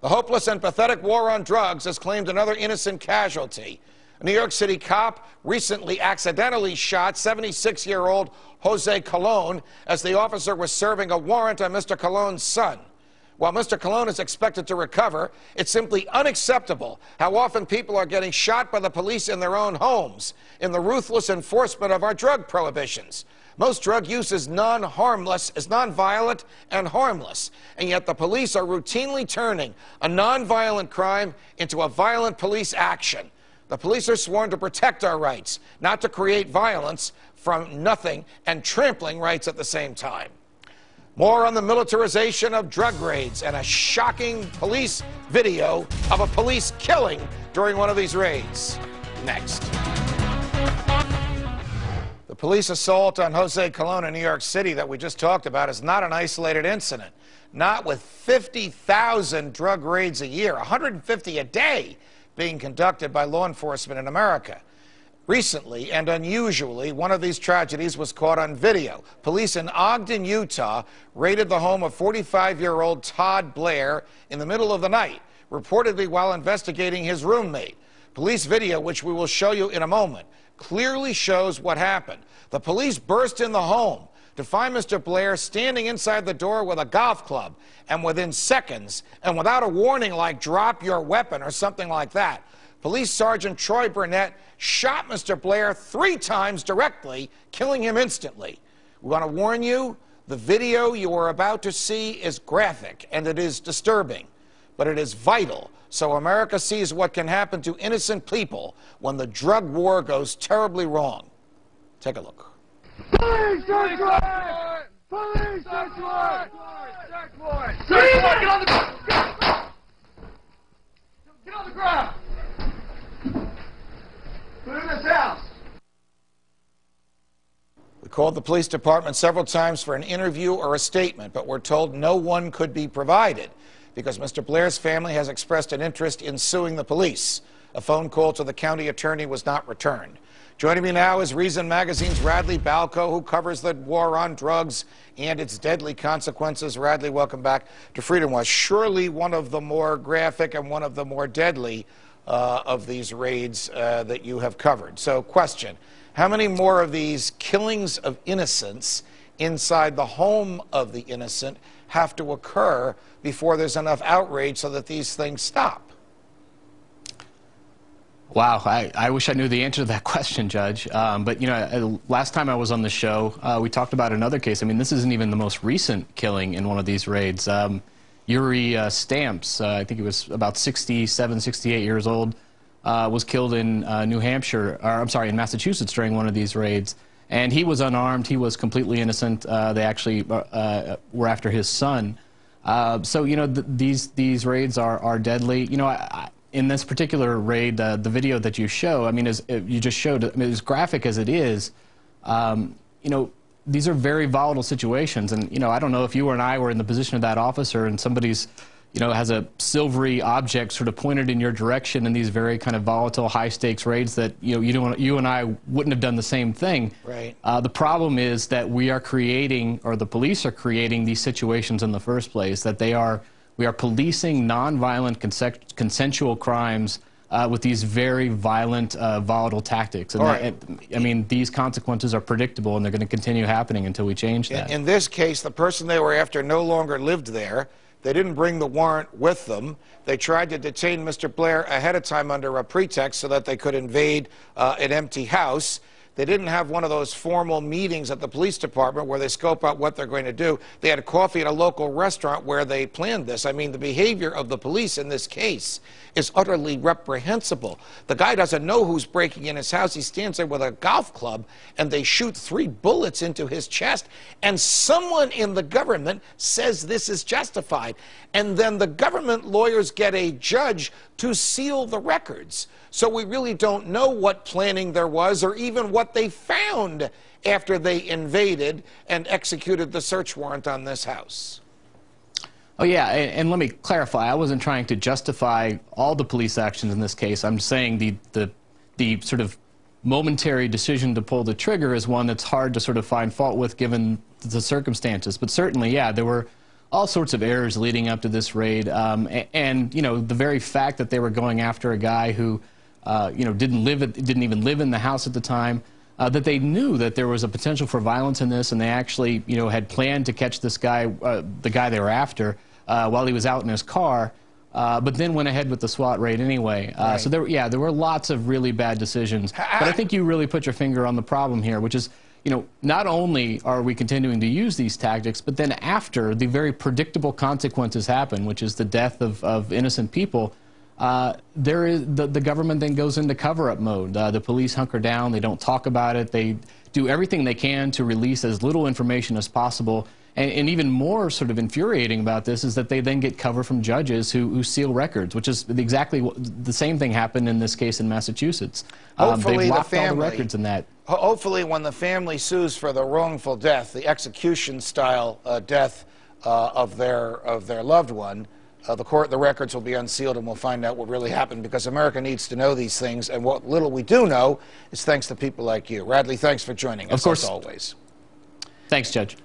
The hopeless and pathetic war on drugs has claimed another innocent casualty. A New York City cop recently accidentally shot 76-year-old Jose Colon as the officer was serving a warrant on Mr. Colon's son. While Mr. Colon is expected to recover, it's simply unacceptable how often people are getting shot by the police in their own homes in the ruthless enforcement of our drug prohibitions. Most drug use is non-violent and harmless, and yet the police are routinely turning a non-violent crime into a violent police action. The police are sworn to protect our rights, not to create violence from nothing and trampling rights at the same time. More on the militarization of drug raids and a shocking police video of a police killing during one of these raids. Next. The police assault on Jose Colon in New York City that we just talked about is not an isolated incident. Not with 50,000 drug raids a year, 150 a day being conducted by law enforcement in America. Recently and unusually, one of these tragedies was caught on video. Police in Ogden, Utah, raided the home of 45-year-old Todd Blair in the middle of the night, reportedly while investigating his roommate. Police video, which we will show you in a moment, clearly shows what happened. The police burst in the home to find Mr. Blair standing inside the door with a golf club, and within seconds, and without a warning like drop your weapon or something like that, Police Sergeant Troy Burnett shot Mr. Blair 3 times directly, killing him instantly. We want to warn you, the video you are about to see is graphic and it is disturbing, but it is vital so America sees what can happen to innocent people when the drug war goes terribly wrong. Take a look. Police search warrant! Police search warrant! Search warrant! Search warrant! Get on the ground! Get on the ground! Put in this house. We called the police department several times for an interview or a statement, but we're told no one could be provided because Mr. Blair's family has expressed an interest in suing the police. A phone call to the county attorney was not returned. Joining me now is Reason Magazine's Radley Balko, who covers the war on drugs and its deadly consequences. Radley, welcome back to Freedom Watch. Surely one of the more graphic and one of the more deadly of these raids that you have covered. So, question, how many more of these killings of innocents inside the home of the innocent have to occur before there's enough outrage so that these things stop? Wow, I wish I knew the answer to that question, Judge. But, you know, last time I was on the show, we talked about another case. I mean, this isn't even the most recent killing in one of these raids. Yuri Stamps, I think he was about 67, 68 years old, was killed in New Hampshire, or I'm sorry, in Massachusetts during one of these raids. And he was unarmed. He was completely innocent. They actually were after his son. So, you know, these raids are deadly. You know, in this particular raid, the video that you show, I mean, as you just showed, I mean, as graphic as it is, you know, these are very volatile situations. And, you know, I don't know if you and I were in the position of that officer and somebody's, you know, has a silvery object sort of pointed in your direction in these very kind of volatile, high-stakes raids that, you know, you and I wouldn't have done the same thing. Right. The problem is that we are creating, or the police are creating these situations in the first place, that we are policing nonviolent consensual crimes with these very violent, volatile tactics. And I mean, these consequences are predictable, and they're going to continue happening until we change that. In this case, the person they were after no longer lived there. They didn't bring the warrant with them. They tried to detain Mr. Blair ahead of time under a pretext so that they could invade an empty house. They didn't have one of those formal meetings at the police department where they scope out what they're going to do. They had coffee at a local restaurant where they planned this. I mean, the behavior of the police in this case is utterly reprehensible. The guy doesn't know who's breaking in his house. He stands there with a golf club, and they shoot 3 bullets into his chest, and someone in the government says this is justified. And then the government lawyers get a judge to seal the records. So we really don't know what planning there was or even what they found after they invaded and executed the search warrant on this house. Oh, yeah, and let me clarify. I wasn't trying to justify all the police actions in this case. I'm saying the sort of momentary decision to pull the trigger is one that's hard to sort of find fault with given the circumstances. But certainly, yeah, there were all sorts of errors leading up to this raid, and you know, the very fact that they were going after a guy who, you know, didn't even live in the house at the time, that they knew that there was a potential for violence in this, and they actually, you know, had planned to catch this guy, the guy they were after, while he was out in his car, but then went ahead with the SWAT raid anyway. Right. So there were lots of really bad decisions. But I think you really put your finger on the problem here, which is, you know, not only are we continuing to use these tactics, but then after the very predictable consequences happen, which is the death of innocent people, the government then goes into cover-up mode. The police hunker down. They don't talk about it. They do everything they can to release as little information as possible. And even more sort of infuriating about this is that they then get cover from judges who seal records, which is exactly the same thing happened in this case in Massachusetts. Hopefully they've locked the family, all the records in that. Hopefully when the family sues for the wrongful death, the execution-style death of their loved one, the records will be unsealed and we'll find out what really happened, because America needs to know these things, and what little we do know is thanks to people like you. Radley, thanks for joining us, of course, as always. Thanks, Judge.